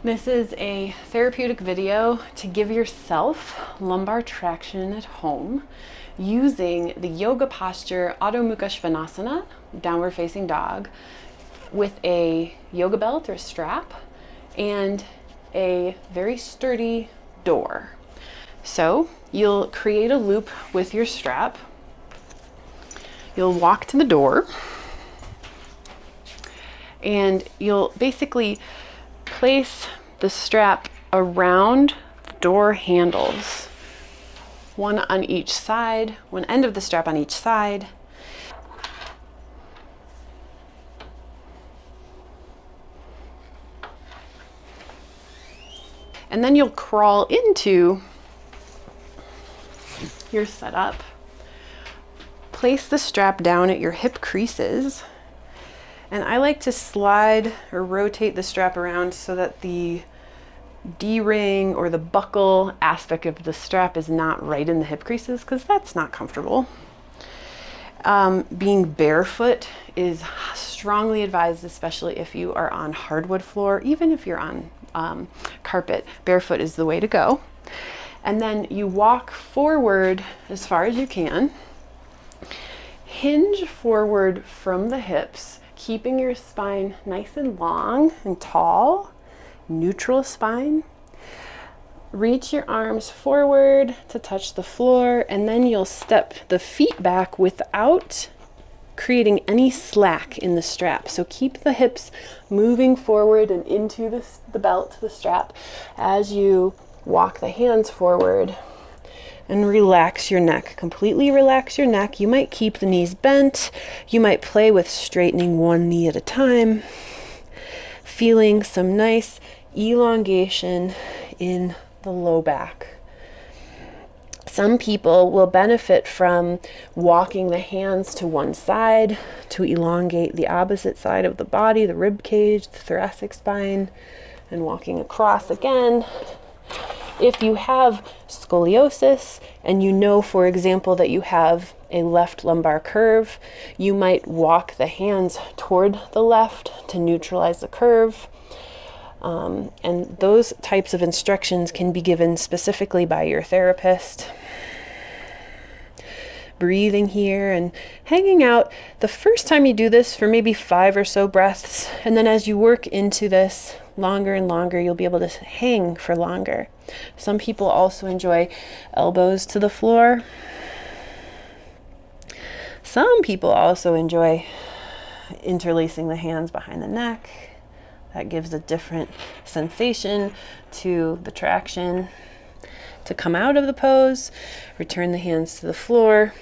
This is a therapeutic video to give yourself lumbar traction at home using the yoga posture Adho Mukha Svanasana, downward facing dog, with a yoga belt or strap and a very sturdy door. So you'll create a loop with your strap. You'll walk to the door and you'll basically place the strap around the door handles, one on each side, one end of the strap on each side. And then you'll crawl into your setup. Place the strap down at your hip creases. And I like to slide or rotate the strap around so that the D-ring or the buckle aspect of the strap is not right in the hip creases, because that's not comfortable. Being barefoot is strongly advised, especially if you are on hardwood floor. Even if you're on carpet, barefoot is the way to go. And then you walk forward as far as you can. Hinge forward from the hips, keeping your spine nice and long and tall, neutral spine. Reach your arms forward to touch the floor, and then you'll step the feet back without creating any slack in the strap. So keep the hips moving forward and into the belt, the strap, as you walk the hands forward. And relax your neck. Completely relax your neck. You might keep the knees bent. You might play with straightening one knee at a time. Feeling some nice elongation in the low back. Some people will benefit from walking the hands to one side to elongate the opposite side of the body, the rib cage, the thoracic spine, and walking across again. If you have scoliosis and you know, for example, that you have a left lumbar curve, you might walk the hands toward the left to neutralize the curve. And those types of instructions can be given specifically by your therapist. Breathing here and hanging out the first time you do this for maybe 5 or so breaths. And then as you work into this longer and longer, you'll be able to hang for longer. Some people also enjoy elbows to the floor. Some people also enjoy interlacing the hands behind the neck. That gives a different sensation to the traction. To come out of the pose, return the hands to the floor,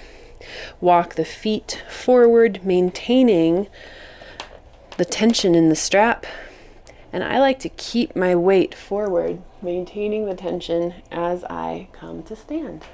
walk the feet forward, maintaining the tension in the strap. And I like to keep my weight forward, maintaining the tension as I come to stand.